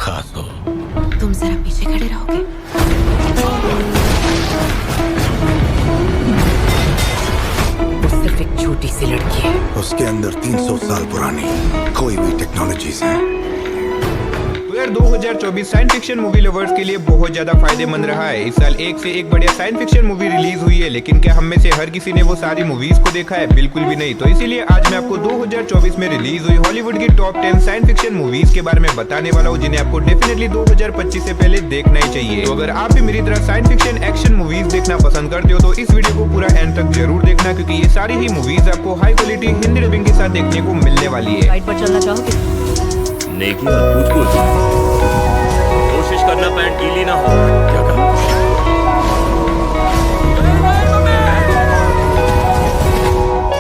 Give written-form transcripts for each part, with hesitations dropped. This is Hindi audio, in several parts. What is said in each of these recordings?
खास हो। तुम जरा पीछे खड़े रहोगे? वो सिर्फ एक छोटी सी लड़की है। उसके अंदर 300 साल पुरानी कोई भी टेक्नोलॉजीज हैं। तो यार 2024 साइंस फिक्शन मूवी लवर्स के लिए बहुत ज्यादा फायदेमंद रहा है। इस साल एक से एक बढ़िया साइंस फिक्शन मूवी रिलीज हुई है, लेकिन क्या हम में से हर किसी ने वो सारी मूवीज को देखा है? बिल्कुल भी नहीं। तो इसीलिए आज मैं आपको 2024 में रिलीज हुई हॉलीवुड की टॉप 10 साइंस फिक्शन मूवीज के बारे में बताने वाला हूँ, जिन्हें आपको डेफिनेटली 2025 से पहले देखना ही चाहिए। तो अगर आप भी मेरी तरह साइंस फिक्शन एक्शन मूवीज देखना पसंद करते हो तो इस वीडियो को पूरा एंड तक जरूर देखना, क्योंकि ये सारी ही मूवीज आपको हाई क्वालिटी हिंदी डबिंग के साथ देखने को मिलने वाली है। राइट पर चलना चाहोगे? नेकी और पूछ कोशिश करना पैंट गीली ना हो। क्या कहा?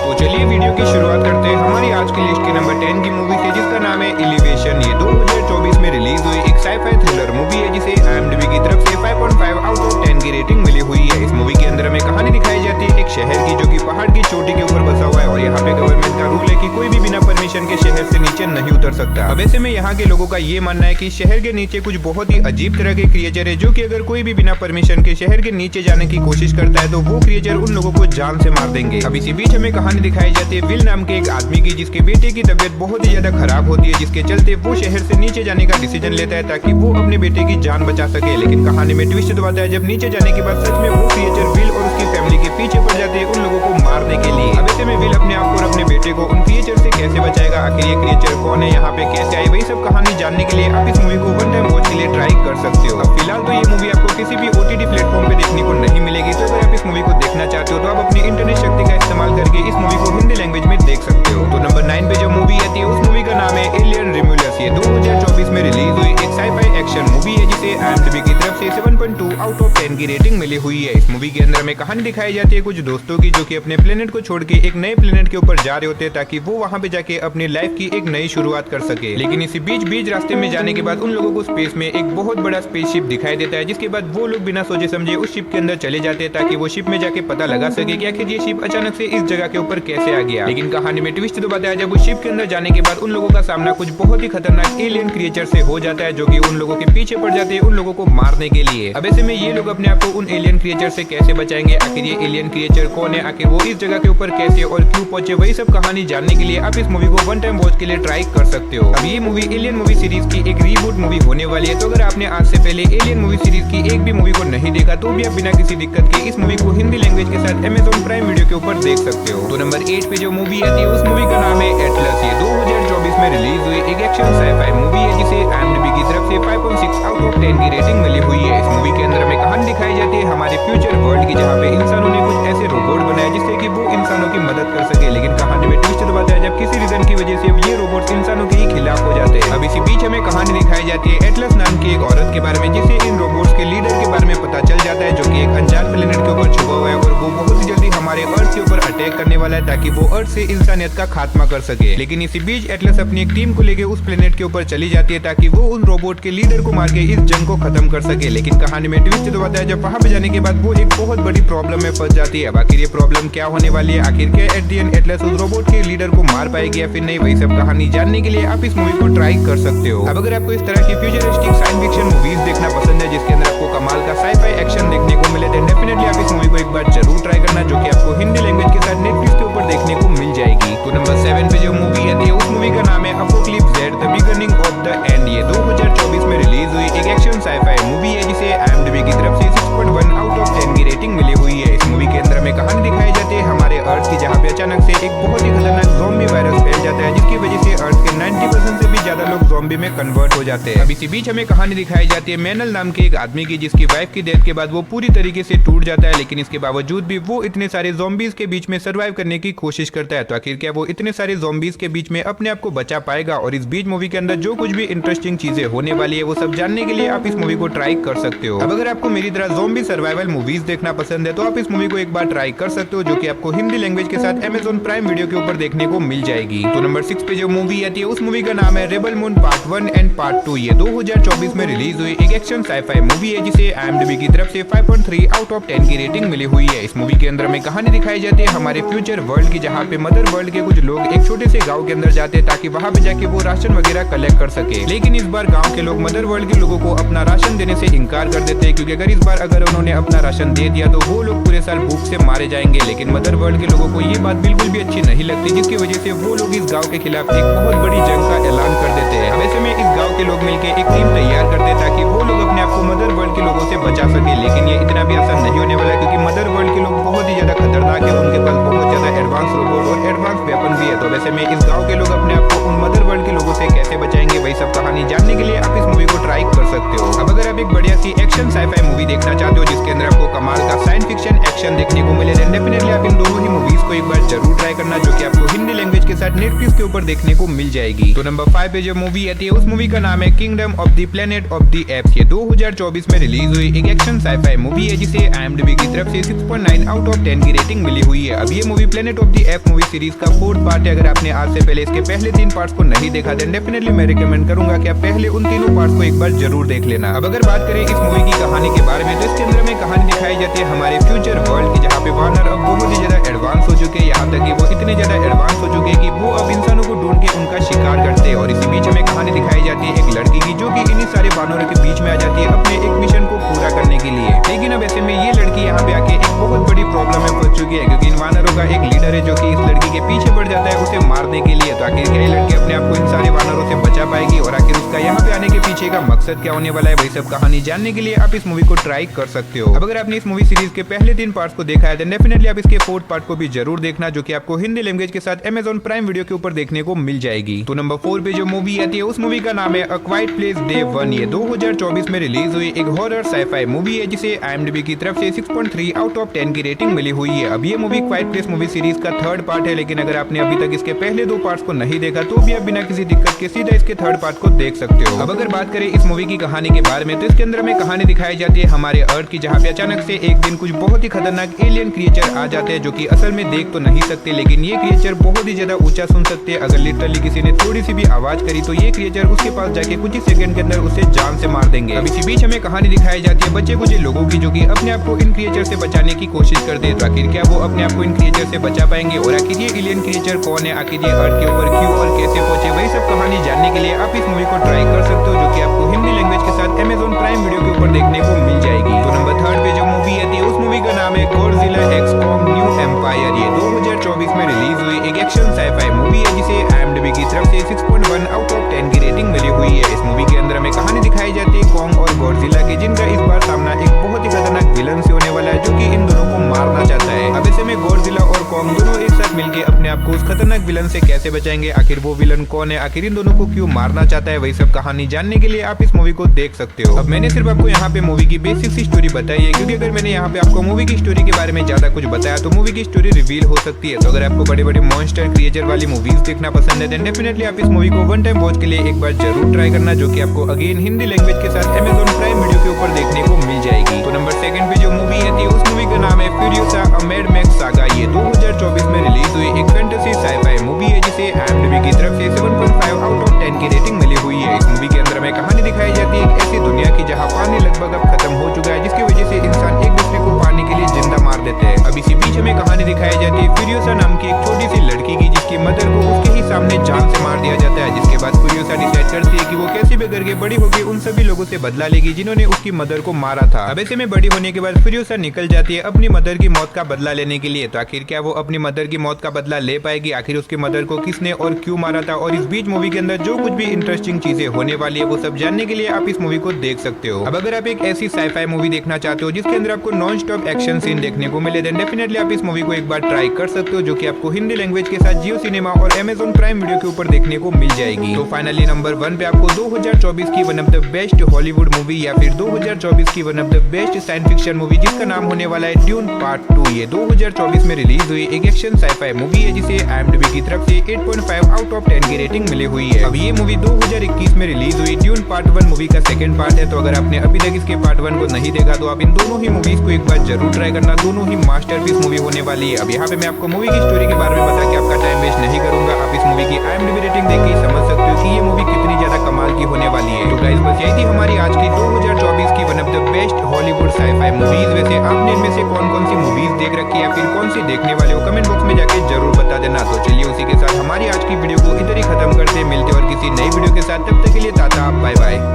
तो चलिए वीडियो की शुरुआत करते हैं हमारी आज की लिस्ट के नंबर 10 की मूवी से, जिसका नाम है एलिवेशन। ये 2024 में रिलीज हुई एक साइ-फाई थ्रिलर मूवी है, जिसे IMDb की तरफ से 5.5 आउट ऑफ 10 की रेटिंग मिली हुई है। इस मूवी के अंदर हमें कहानी दिखाई जाती है एक शहर की, जो कि पहाड़ की चोटी के ऊपर बसा हुआ है, और यहाँ पे गवर्नमेंट का रूल है कि कोई भी बिना परमिशन के शहर से नीचे नहीं उतर सकता। अब ऐसे में यहाँ के लोगों का ये मानना है कि शहर के नीचे कुछ बहुत ही अजीब तरह के क्रिएचर है, जो कि अगर कोई भी बिना परमिशन के शहर के नीचे जाने की कोशिश करता है तो वो क्रिएचर उन लोगों को जान से मार देंगे। अब इसी बीच हमें कहानी दिखाई जाती है विल नाम के एक आदमी की, जिसके बेटे की तबीयत बहुत ही ज्यादा खराब होती है, जिसके चलते वो शहर से नीचे जाने का डिसीजन लेता है ताकि वो अपने बेटे की जान बचा सके। लेकिन कहानी में ट्विस्ट दबाता है जब नीचे जाने के बाद सच में वो क्रिएचर विल और उसकी फैमिली के पीछे पड़ जाते हैं उन लोगों को मारने के लिए। अब ऐसे में विल अपने आप को और अपने बेटे को उन क्रिएचर से कैसे बचाएगा, आखिर ये क्रिएचर कौन है, यहाँ पे कैसे आई, वही सब कहानी जानने के लिए आप इस मूवी को वन टाइम वॉच के लिए ट्राई कर सकते हो। अब फिलहाल तो ये मूवी आपको किसी भी OTT प्लेटफॉर्म पे देखने को नहीं मिलेगी, तो अगर आप इस मूवी को देखना चाहते हो तो आप अपनी इंटरनेट शक्ति का इस्तेमाल करके इस मूवी को हिंदी लैंग्वेज में देख सकते हो। तो नंबर 9 पे जो मूवी आती है उस मूवी का नाम है एलियन रिम्यूलस। ये 2024 में रिलीज हुई एक साइ-फाई एक्शन मूवी है, जिसे IMDb की तरफ से 7.2 आउट ऑफ 10 की रेटिंग मिली हुई है। इस मूवी के अंदर हमें कहानी दिखाई जाती है कुछ दोस्तों की, जो कि अपने प्लेनेट को छोड़ के एक नए प्लेनेट के ऊपर जा रहे होते हैं ताकि वो वहां पे जाके अपनी लाइफ की एक नई शुरुआत कर सके। लेकिन इसी बीच रास्ते में जाने के बाद उन लोगों को स्पेस में एक बहुत बड़ा स्पेसशिप दिखाई देता है, जिसके बाद वो लोग बिना सोचे समझे उस शिप के अंदर चले जाते हैं ताकि वो शिप में जाके पता लगा सके कि आखिर ये शिप अचानक से इस जगह के ऊपर कैसे आ गया। लेकिन कहानी में ट्विस्ट तो बताया जब उस शिप के अंदर जाने के बाद उन लोगों का सामना कुछ बहुत ही खतरनाक एलियन क्रिएचर से हो जाता है, जो कि उन लोगों के पीछे पड़ जाते हैं उन लोगों को मारने के लिए। अब ऐसे में ये लोग अपने आप को उन एलियन क्रिएचर से कैसे बचाएंगे, आखिर ये एलियन क्रिएचर कौन है, आखिर वो इस जगह के ऊपर कैसे और क्यों पहुंचे, वही सब कहानी जानने के लिए आप इस मूवी को वन टाइम वॉच के लिए ट्राई कर सकते हो। अब ये मूवी एलियन मूवी सीरीज की एक रीबूट मूवी होने वाली है, तो अगर आपने आज से पहले एलियन मूवी सीरीज की एक भी मूवी को नहीं देखा तो भी आप बिना किसी दिक्कत के इस मूवी को हिंदी लैंग्वेज के साथ Amazon प्राइम वीडियो के ऊपर देख सकते हो। तो नंबर 8 पे जो मूवी आती है उस मूवी का नाम है एटलस। ये 2024 में रिलीज हुई एक एक्शन साइ-फाई मूवी है, जिसे IMDb की तरफ से 5.6 आउट ऑफ 10 की रेटिंग मिली हुई है। इस मूवी के अंदर हमें कहानी दिखाई जाती है हमारे फ्यूचर वर्ल्ड की, जहाँ पे इंसानों ने कुछ ऐसे रोबोट बनाए जिससे कि वो इंसानों की मदद कर सके। लेकिन कहानी में ट्विस्ट दबाता है जब किसी रीजन की वजह से अब ये रोबोट्स इंसानों के ही खिलाफ हो जाते हैं। अब इसी बीच हमें कहानी दिखाई जाती है एटलस नाम की एक औरत के बारे में, जिसे इन रोबोट्स के लीडर के बारे में पता चल जाता है, जो कि एक अनजान प्लेनेट के ऊपर छुपा हुआ है और वो बहुत ही जल्दी हमारे अर्थ के ऊपर अटैक करने वाला है ताकि वो अर्थ से इंसानियत का खात्मा कर सके। लेकिन इसी बीच एटलस अपनी एक टीम को लेकर उस प्लेनेट के ऊपर चली जाती है ताकि वो उन रोबोट के लीडर को मार के इस जंग को खत्म कर सके। लेकिन कहानी में ट्विस्ट तो बताया जब वहां पे जाने के बाद वो एक बहुत बड़ी प्रॉब्लम में फंस जाती है। अब आखिर ये प्रॉब्लम क्या होने वाली है, आखिर क्या एट दी एंड एटलस उस रोबोट के लीडर को मार पाएगी या फिर नहीं, वही सब कहानी जानने के लिए आप इस मूवी को ट्राई कर सकते हो। अब अगर आपको इस तरह की फ्यूचरिस्टिक साइंस फिक्शन मूवीज देखना पसंद है, जिसके अंदर आपको कमाल का साइ-फाई एक्शन देखने को मिले, तो डेफिनेटली आप इस मूवी को एक बार जरूर ट्राई करना, जो कि आपको हिंदी लैंग्वेज के साथ नेटफ्लिक्स के ऊपर देखने को मिल जाएगी। तो नंबर 7 पे जो मूवी आती है उस मूवी का नाम है apocalypse Z the beginning of the end. ये 2024 में रिलीज हुई एक एक्शन साइ-फाई मूवी है, जिसे IMDb की तरफ से 6.1 आउट ऑफ 10 की रेटिंग मिली हुई है। इस मूवी के अंदर हमें कहानी दिखाई जाती है हमारे अर्थ की, जहाँ पे अचानक से एक बहुत ही खतरनाक ज़ॉम्बी वायरस फैल जाता है, जिसकी वजह से अर्थ के 90% से भी ज्यादा लोग ज़ॉम्बी में कन्वर्ट हो जाते हैं। अब इसी बीच हमें कहानी दिखाई जाती है मैनल नाम के एक आदमी की, जिसकी वाइफ की डेथ के बाद वो पूरी तरीके से टूट जाता है, लेकिन इसके बावजूद भी वो इतने सारे ज़ॉम्बीज के बीच में सर्वाइव करने की कोशिश करता है। तो आखिर क्या वो इतने सारे ज़ॉम्बीज के बीच में अपने आप को बचा पाएगा, और इस बीच मूवी के अंदर जो कुछ भी इंटरेस्टिंग चीजें होने वाली है वो सब जानने के लिए आप इस मूवी को ट्राई कर सकते हो। अब अगर आपको मेरी तरह ज़ॉम्बी सर्वाइवल मूवीज देखना पसंद है तो आप इस मूवी को एक बार ट्राई कर सकते हो, जो कि आपको हिंदी लैंग्वेज के साथ Amazon प्राइम वीडियो के ऊपर देखने को मिल जाएगी। तो नंबर 6 पे जो मूवी आती है उस मूवी का नाम है rebel moon part 1 and part 2 ये 2024 में रिलीज हुई एक एक्शन साईफाई मूवी है जिसे IMDb की तरफ से 5.3 आउट ऑफ 10 की रेटिंग मिली हुई है। इस मूवी के अंदर में कहानी दिखाई जाती है हमारे फ्यूचर वर्ल्ड की, जहाँ पे मदर वर्ल्ड के कुछ लोग एक छोटे से गाँव के अंदर जाते हैं ताकि वहाँ पे जाके वो राशन वगैरह कलेक्ट कर सके। लेकिन इस बार गाँव के लोग मदर वर्ल्ड के लोगों को अपना राशन देने से इनकार कर देते हैं, क्योंकि अगर इस बार अगर उन्होंने अपना राशन दे दिया तो वो लोग पूरे साल भूख से मारे जाएंगे। लेकिन मदर वर्ल्ड के लोगों को ये बात बिल्कुल भी अच्छी नहीं लगती, जिसकी वजह से वो लोग इस गाँव के खिलाफ एक बहुत बड़ी जंग का ऐलान कर देते हैं। वैसे में इस गाँव के लोग मिलकर एक टीम तैयार करते हैं ताकि वो लोग अपने आप को मदर वर्ल्ड के लोगों से बचा सके। लेकिन ये इतना भी आसान नहीं होने वाला, क्योंकि मदर वर्ल्ड के लोग बहुत ही ज्यादा खतरनाक है, उनके पास बहुत ज्यादा एडवांस रोबोट और एडवांस वेपन भी है। तो वैसे में इस गाँव के लोग अपने आप को उन मदर वर्ल्ड के लोगों से कैसे बचाएंगे, वही सब कहानी जानने के लिए आप इस मूवी को ट्राई कर सकते हो। अब अगर आप एक बढ़िया सी एक्शन साईफाई मूवी देखना चाहते हो जिसके अंदर आपको कमाल का साइंस फिक्शन एक्शन देखने को मिले, देन डेफिनेटली आप इन दोनों ही मूवीज को एक बार जरूर ट्राई करना, जो कि आपको हिंदी लैंग्वेज के साथ नेटफ्लिक्स के ऊपर देखने को मिल जाएगी। तो नंबर 5 पे जो मूवी आती है उस मूवी का नाम है kingdom of the planet of the apps. ये 2024 में रिलीज हुई एक एक्शन साईफाई मूवी है जिसे IMDb की तरफ से 6.9 आउट ऑफ 10 की रेटिंग मिली हुई है। अब ये movie planet of the apps movie series का 4th पार्ट है। अगर आपने आज से पहले इसके पहले 3 पार्ट्स को नहीं देखा देन डेफिनेटली मैं रिकमेंड करूंगा कि आप पहले उन तीनों पार्ट्स को एक बार जरूर देख लेना। अब अगर बात करें इस मूवी की कहानी के बारे में तो इसके अंदर में कहानी दिखाई जाती है हमारे फ्यूचर वर्ल्ड की, जहाँ पे वार्नर अब बहुत ही ज्यादा एडवांस हो चुके हैं, यहाँ तक कि वो इतने ज्यादा एडवांस हो चुके हैं कि वो अब इंसानों को ढूंढ के उनका शिकार करते हैं। और इसी बीच में कहानी दिखाई जाती है एक लड़की की, जो कि इन्हीं सारे वानरों के बीच में आ जाती है अपने एक मिशन को पूरा करने के लिए। लेकिन अब ऐसे में ये लड़की यहाँ पे आके एक बहुत बड़ी प्रॉब्लम में फंस चुकी है, क्योंकि इन वानरों का एक लीडर है जो कि इस लड़की के पीछे पड़ जाता है उसे मारने के लिए। तो आखिर क्या ये लड़की अपने आप को इन सारे वानरों से बचा पाएगी, और आखिर उसका यहाँ पे आने के पीछे का मकसद क्या होने वाला है, वही सब कहानी जानने के लिए आप इस मूवी को ट्राई कर सकते हो। अब अगर आपने इस मूवी सीरीज के पहले 3 पार्ट्स को देखा है देन डेफिनेटली आप इसके 4th पार्ट को भी जरूर देखना, जो कि आपको हिंदी लैंग्वेज के साथ Amazon प्राइम वीडियो के ऊपर देखने को मिल जाएगी। तो नंबर 4 पे जो मूवी आती है उस मूवी का नाम है अ क्वाइट प्लेस डे 1। ये 2024 में रिलीज हुई एक हॉरर साईफाई मूवी है जिसे IMDb की तरफ से 6.3 आउट ऑफ 10 की रेटिंग मिली हुई है। अब ये movie quite place movie series का 3rd पार्ट है, लेकिन अगर आपने अभी तक इसके पहले 2 पार्ट्स को नहीं देखा तो भी आप बिना किसी दिक्कत के सीधा इसके 3rd पार्ट को देख सकते हो। अब अगर बात करें इस मूवी की कहानी के बारे में तो इसके अंदर में कहानी दिखाई जाती है हमारे अर्थ की, जहाँ पे अचानक से एक दिन कुछ बहुत ही खतरनाक एलियन क्रिएचर आ जाते हैं, जो कि असल में देख तो नहीं सकते, लेकिन ये क्रिएचर बहुत ही ज्यादा ऊंचा सुन सकते हैं। अगर लिटरली किसी ने थोड़ी सी भी आवाज करी तो ये क्रिएचर उसके पास जाके कुछ ही सेकंड के अंदर उसे जान से मार देंगे। अब इसी बीच हमें कहानी दिखाई जाती है बच्चे कुछ लोगों की, जो कि अपने आप को इन क्रिएचर से बचाने की कोशिश करते हैं। तो आखिर क्या वो अपने आप को इन क्रिएचर से बचा पाएंगे, और आखिर ये एलियन क्रिएचर कौन है, आखिर ये अर्थ के ऊपर क्यों और कैसे पहुंचे, वही सब कहानी जानने के लिए आप इस मूवी को ट्राई कर सकते हो, जो कि आपको हिंदी लैंग्वेज के साथ Amazon प्राइम वीडियो के ऊपर देखने को मिल जाएगी। तो नंबर 3 पे जो मूवी आती है उस मूवी का नाम है Godzilla x Kong New Empire. ये 2024 में रिलीज हुई एक एक्शन साईफाई मूवी है जिसे IMDb की तरफ से 6.1 आउट ऑफ 10 की रेटिंग मिली हुई है। इस मूवी के अंदर में कहानी दिखाई जाती है कॉन्ग और गॉडजिला की, जिनका इस बार सामना एक बहुत ही खतरनाक विलन से होने वाला है, जो कि इन दोनों को मारना चाहता है। अब ऐसे में गॉडजिला और कॉन्ग दोनों एक साथ मिलकर अपने आप को उस खतरनाक विलन से कैसे बचाएंगे, आखिर वो विलन कौन है, आखिर इन दोनों को क्यों मारना चाहता है, वही सब कहानी जानने के लिए आप इस मूवी को देख सकते हो। अब मैंने सिर्फ आपको यहाँ पे मूवी की बेसिक सी स्टोरी बताई है, क्योंकि अगर मैंने यहाँ पे आपको मूवी की स्टोरी के बारे में ज्यादा कुछ बताया तो मूवी की स्टोरी रिवील हो सकती है। तो अगर आपको बड़े बड़े मॉन्स्टर क्रिएचर वाली मूवीज देखना पसंद है देन डेफिनेटली आप इस मूवी को 1 टाइम वॉच के लिए एक बार जरूर ट्राई करना, जो कि आपको अगेन हिंदी लैंग्वेज के साथ Amazon प्राइम वीडियो के ऊपर देखने को मिल जाएगी। तो नंबर 2 पे जो मूवी आती है उस मूवी का नाम है Furiosa a mad max saga. ये 2024 में रिलीज हुई एक फैंटेसी साईफाई मूवी है जिसे IMDb की तरफ से 7.5 आउट ऑफ 10 की रेटिंग मिली हुई है। इस मूवी के अंदर में कहानी दिखाई जाती है एक ऐसी दुनिया की जहाँ पानी लगभग अब खत्म हो चुका है, जिसकी वजह से इंसान एक दूसरे को पानी के लिए जिंदा मार देते हैं। अब इसी बीच में कहानी दिखाई जाती है फ्यूरियोसा नाम की एक छोटी सी लड़की की, जिसकी मदर को उसके ही सामने जान से मार दिया जाता है, जिसके बाद फ्यूरियोसा डिसाइड करती है कि वो कैसे भी करके बड़ी होगी उन सभी लोगों से बदला लेगी जिन्होंने उसकी मदर को मारा था। अब ऐसे में बड़ी होने के बाद फ्यूरियोसा निकल जाती है अपनी मदर की मौत का बदला लेने के लिए। तो आखिर क्या वो अपनी मदर की मौत का बदला ले पाएगी, आखिर उसकी मदर को किसने और क्यों मारा था, और इस बीच मूवी के अंदर जो कुछ भी इंटरेस्टिंग चीजें होने वाली है वो सब जानने के लिए आप इस मूवी को देख सकते हो। अब अगर आप एक ऐसी साईफाई मूवी देखना चाहते हो जिसके अंदर आपको नॉन स्टॉप एक्शन सीन देखने को मिले देन डेफिनेटली आप इस मूवी को एक बार ट्राई कर सकते हो, जो कि आपको हिंदी लैंग्वेज के साथ जियो सिनेमा और Amazon प्राइम वीडियो के ऊपर देखने को मिल जाएगी। तो फाइनली नंबर 1 पे आपको 2024 की one of the best Hollywood movie या फिर 2024 की one of the best science fiction movie जिसका नाम होने वाला है ड्यून पार्ट 2। ये 2024 में रिलीज हुई एक एक्शन साईफाई मूवी है जिसे IMDb की तरफ से 8.5 आउट ऑफ 10 की रेटिंग मिली हुई है। अब ये मूवी 2021 में रिलीज हुई ड्यून पार्ट 1 मूवी का सेकंड पार्ट है। तो अगर आपने अभी तक इसके पार्ट 1 को नहीं देखा तो आप इन दोनों ही मूवीज को एक बार जरूर ट्राई करना। दोनों ही मास्टरपीस मूवी होने वाली है। अब यहाँ पे मैं आपको मूवी की स्टोरी के बारे में बता के आपका टाइम वेस्ट नहीं करूंगा। आप इस मूवी की IMDb रेटिंग देख के समझ सकते हो कि ये मूवी कितनी ज्यादा कमाल की होने वाली है। तो गाइस बस यही थी हमारी आज की 2024 की one of the best Hollywood sci-fi movies. वैसे आपने इनमें से कौन कौन सी मूवीज देख रखी है या फिर कौन सी देखने वाले हो, कमेंट बॉक्स में जाके जरूर बता देना। तो चलिए उसी के साथ हमारी आज की वीडियो को इधर ही खत्म करते हैं। मिलते और किसी नई वीडियो के साथ, तब तक के लिए टाटा बाय बाय।